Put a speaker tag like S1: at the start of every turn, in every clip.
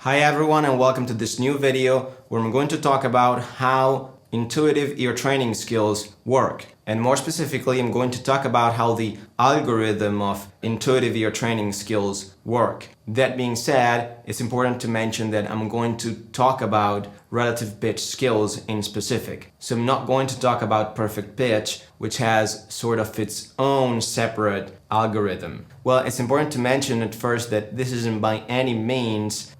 S1: Hi everyone and welcome to this new video where I'm going to talk about how intuitive ear training skills work. And more specifically, I'm going to talk about how the algorithm of intuitive ear training skills work. That being said, it's important to mention that I'm going to talk about relative pitch skills in specific. So I'm not going to talk about perfect pitch, which has sort of its own separate algorithm. Well, it's important to mention at first that this isn't by any means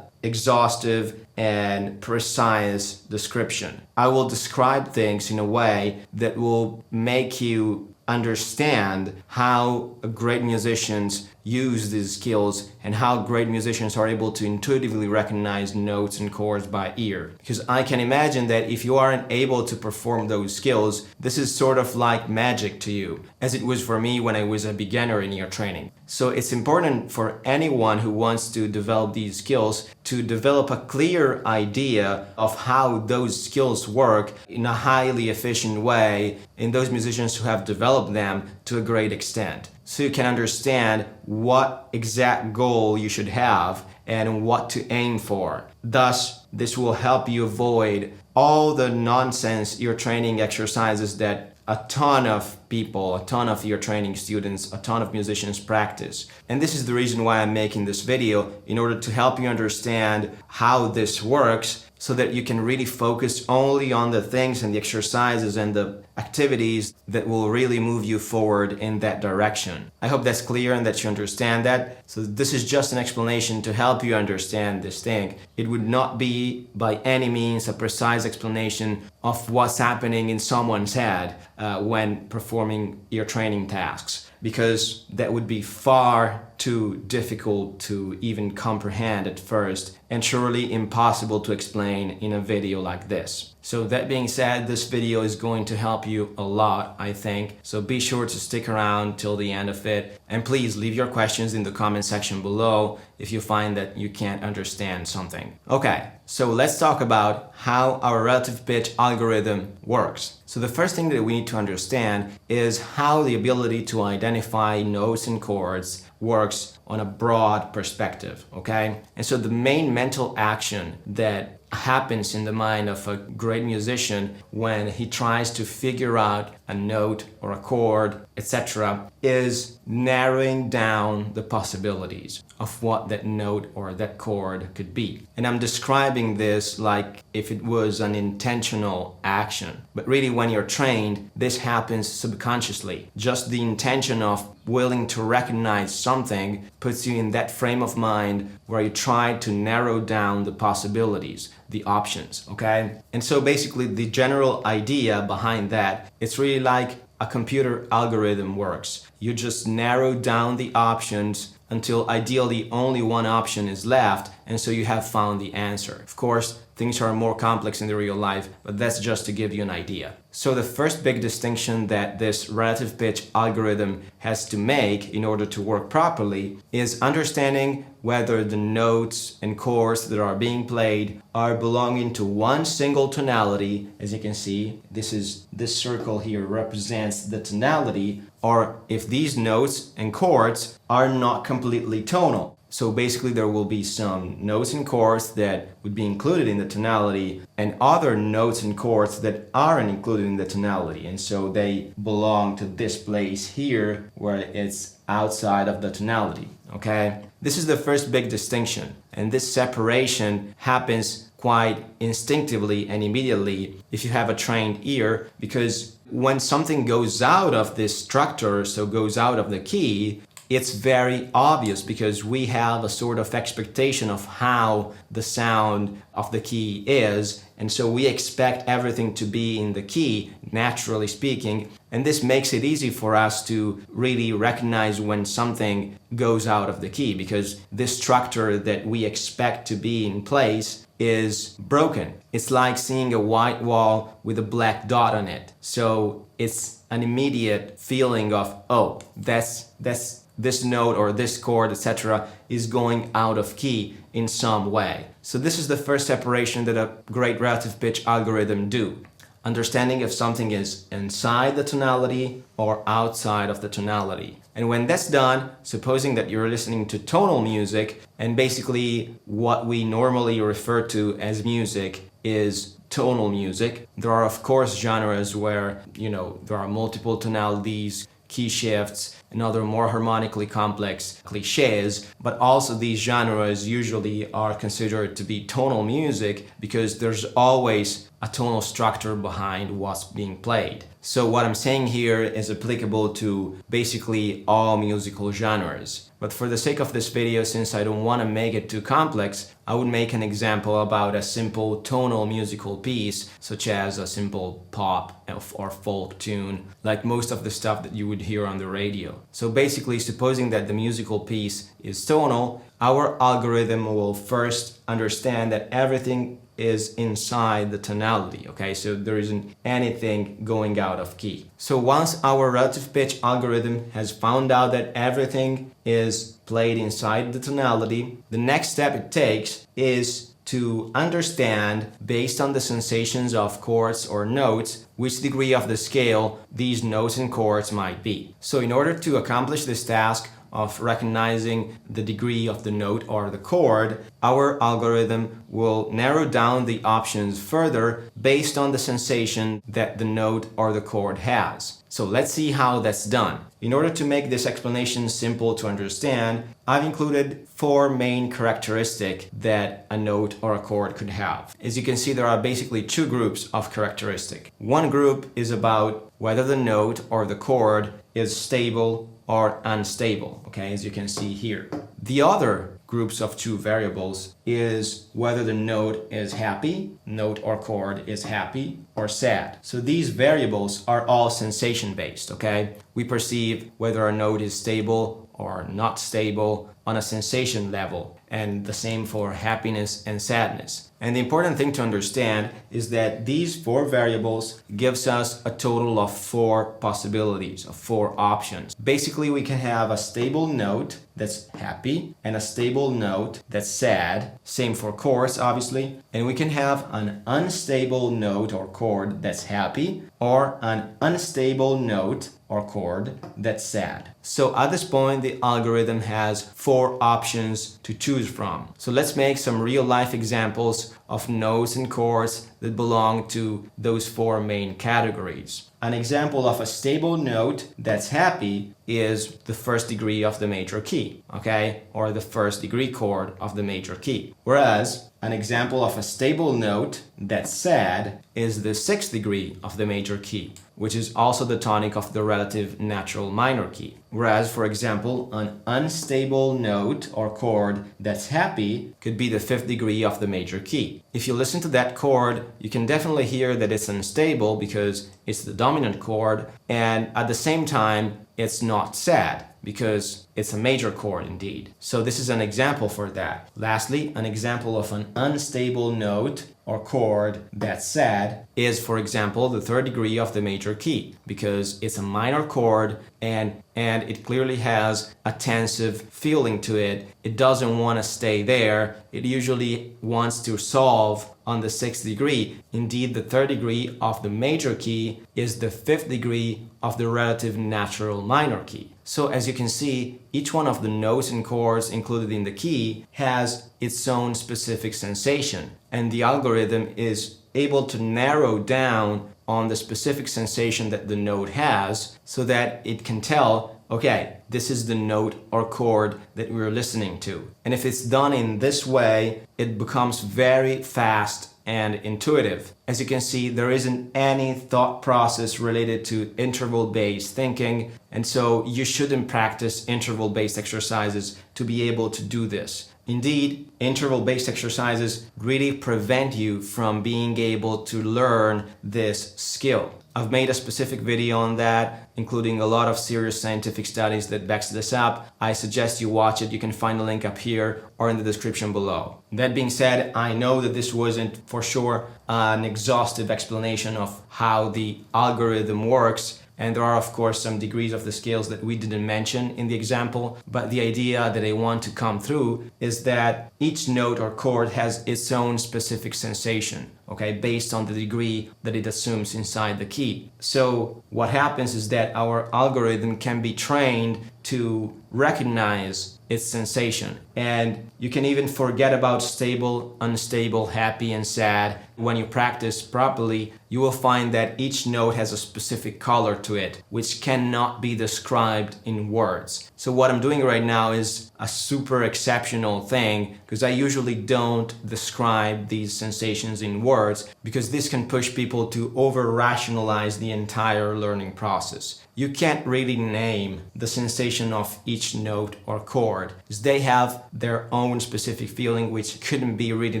S1: exhaustive and precise description. I will describe things in a way that will make you understand how great musicians use these skills and how great musicians are able to intuitively recognize notes and chords by ear. Because I can imagine that if you aren't able to perform those skills, this is sort of like magic to you, as it was for me when I was a beginner in ear training. So it's important for anyone who wants to develop these skills to develop a clear idea of how those skills work in a highly efficient way in those musicians who have developed them to a great extent. So you can understand what exact goal you should have and what to aim for. Thus, this will help you avoid all the nonsense ear training exercises that a ton of people, a ton of ear training students, a ton of musicians practice. And this is the reason why I'm making this video, in order to help you understand how this works so that you can really focus only on the things and the exercises and the activities that will really move you forward in that direction. I hope that's clear and that you understand that. So this is just an explanation to help you understand this thing. It would not be by any means a precise explanation of what's happening in someone's head when performing ear training tasks, because that would be far too difficult to even comprehend at first and surely impossible to explain in a video like this. So that being said, this video is going to help you a lot, I think. So be sure to stick around till the end of it. And please leave your questions in the comment section below if you find that you can't understand something. Okay, so let's talk about how our relative pitch algorithm works. So the first thing that we need to understand is how the ability to identify notes and chords works on a broad perspective, okay? And so the main mental action that happens in the mind of a great musician when he tries to figure out a note or a chord, etc., is narrowing down the possibilities of what that note or that chord could be. And I'm describing this like if it was an intentional action. But really, when you're trained, this happens subconsciously. Just the intention of willing to recognize something puts you in that frame of mind where you try to narrow down the possibilities, the options, okay? And so basically the general idea behind that, it's really like a computer algorithm works. You just narrow down the options until ideally only one option is left, and so you have found the answer. Of course, things are more complex in the real life, but that's just to give you an idea. So the first big distinction that this relative pitch algorithm has to make in order to work properly is understanding whether the notes and chords that are being played are belonging to one single tonality. As you can see, this circle here represents the tonality, or if these notes and chords are not completely tonal. So basically there will be some notes and chords that would be included in the tonality and other notes and chords that aren't included in the tonality. And so they belong to this place here where it's outside of the tonality, okay? This is the first big distinction. And this separation happens quite instinctively and immediately if you have a trained ear, because when something goes out of this structure, so goes out of the key, it's very obvious because we have a sort of expectation of how the sound of the key is, and so we expect everything to be in the key, naturally speaking, and this makes it easy for us to really recognize when something goes out of the key, because this structure that we expect to be in place is broken. It's like seeing a white wall with a black dot on it. So it's an immediate feeling of, oh, this note or this chord, etc., is going out of key in some way. So this is the first separation that a great relative pitch algorithm do. understanding if something is inside the tonality or outside of the tonality. And when that's done, supposing that you're listening to tonal music, and basically what we normally refer to as music is tonal music. There are of course genres where, there are multiple tonalities, key shifts, and other more harmonically complex cliches, but also these genres usually are considered to be tonal music because there's always a tonal structure behind what's being played. So what I'm saying here is applicable to basically all musical genres. But for the sake of this video, since I don't want to make it too complex, I would make an example about a simple tonal musical piece, such as a simple pop or folk tune, like most of the stuff that you would hear on the radio. So basically, supposing that the musical piece is tonal, our algorithm will first understand that everything is inside the tonality, okay? So there isn't anything going out of key. So once our relative pitch algorithm has found out that everything is played inside the tonality, the next step it takes is to understand, based on the sensations of chords or notes, which degree of the scale these notes and chords might be. So in order to accomplish this task of recognizing the degree of the note or the chord, our algorithm will narrow down the options further based on the sensation that the note or the chord has. So let's see how that's done. In order to make this explanation simple to understand, I've included 4 main characteristics that a note or a chord could have. As you can see, there are basically 2 groups of characteristics. One group is about whether the note or the chord is stable or unstable, okay, as you can see here. The other groups of 2 variables is whether the note is happy, note or chord is happy, or sad. So these variables are all sensation based, okay? We perceive whether a note is stable or not stable on a sensation level, and the same for happiness and sadness. And the important thing to understand is that these 4 variables gives us a total of 4 possibilities, of 4 options. Basically, we can have a stable note that's happy and a stable note that's sad. Same for chords, obviously. And we can have an unstable note or chord that's happy, or an unstable note or chord that's sad. So at this point, the algorithm has 4 options to choose from. So let's make some real-life examples of notes and chords that belong to those 4 main categories. An example of a stable note that's happy is the 1st degree of the major key, okay? Or the 1st degree chord of the major key. Whereas an example of a stable note that's sad is the 6th degree of the major key, which is also the tonic of the relative natural minor key. Whereas, for example, an unstable note or chord that's happy could be the 5th degree of the major key. If you listen to that chord, you can definitely hear that it's unstable because it's the dominant chord, and at the same time, it's not sad because it's a major chord indeed. So this is an example for that. Lastly, an example of an unstable note or chord that's sad is, for example, the 3rd degree of the major key, because it's a minor chord and it clearly has a tensive feeling to it. It doesn't want to stay there. It usually wants to solve on the 6th degree. Indeed, the 3rd degree of the major key is the 5th degree of the relative natural minor key. So as you can see, each one of the notes and chords included in the key has its own specific sensation, and the algorithm is able to narrow down on the specific sensation that the note has so that it can tell, okay, this is the note or chord that we're listening to. And if it's done in this way, it becomes very fast and intuitive. As you can see, there isn't any thought process related to interval-based thinking, and so you shouldn't practice interval-based exercises to be able to do this. Indeed, interval-based exercises really prevent you from being able to learn this skill. I've made a specific video on that, including a lot of serious scientific studies that backs this up. I suggest you watch it. You can find the link up here or in the description below. That being said, I know that this wasn't for sure an exhaustive explanation of how the algorithm works, and there are of course some degrees of the scales that we didn't mention in the example, but the idea that I want to come through is that each note or chord has its own specific sensation. okay, based on the degree that it assumes inside the key. So what happens is that our algorithm can be trained to recognize its sensation. And you can even forget about stable, unstable, happy, and sad. When you practice properly, you will find that each note has a specific color to it, which cannot be described in words. So what I'm doing right now is a super exceptional thing, because I usually don't describe these sensations in words, because this can push people to over-rationalize the entire learning process. You can't really name the sensation of each note or chord, because they have their own specific feeling which couldn't be really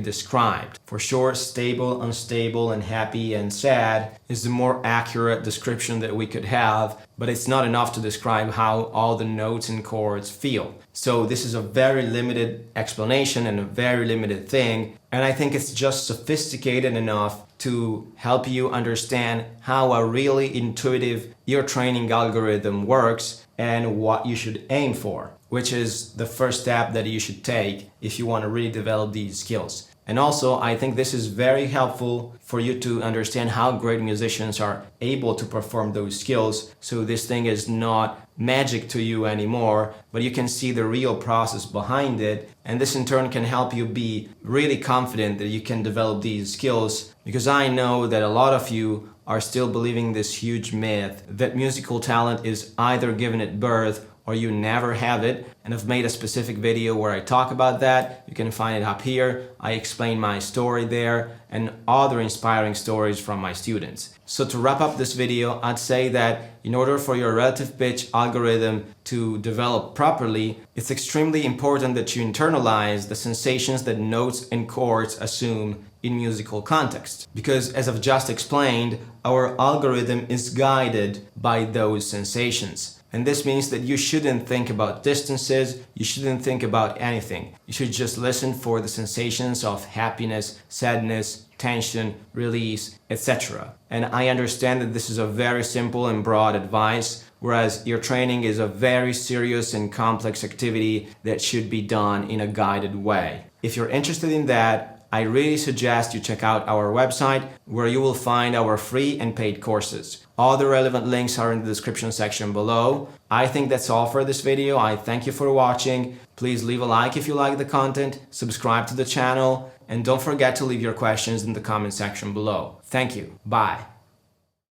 S1: described. For sure, stable, unstable, and happy and sad is the more accurate description that we could have, but it's not enough to describe how all the notes and chords feel. So this is a very limited explanation and a very limited thing, and I think it's just sophisticated enough to help you understand how a really intuitive ear training algorithm works and what you should aim for, which is the first step that you should take if you want to really develop these skills. And also, I think this is very helpful for you to understand how great musicians are able to perform those skills. So this thing is not magic to you anymore, but you can see the real process behind it. And this in turn can help you be really confident that you can develop these skills, because I know that a lot of you are still believing this huge myth that musical talent is either given at birth or you never have it, and I've made a specific video where I talk about that. You can find it up here. I explain my story there and other inspiring stories from my students. So to wrap up this video, I'd say that in order for your relative pitch algorithm to develop properly, it's extremely important that you internalize the sensations that notes and chords assume in musical context. Because as I've just explained, our algorithm is guided by those sensations. And this means that you shouldn't think about distances, you shouldn't think about anything. You should just listen for the sensations of happiness, sadness, tension, release, etc. And I understand that this is a very simple and broad advice, whereas ear training is a very serious and complex activity that should be done in a guided way. If you're interested in that, I really suggest you check out our website, where you will find our free and paid courses. All the relevant links are in the description section below. I think that's all for this video. I thank you for watching. Please leave a like if you like the content, subscribe to the channel, and don't forget to leave your questions in the comment section below. Thank you. Bye.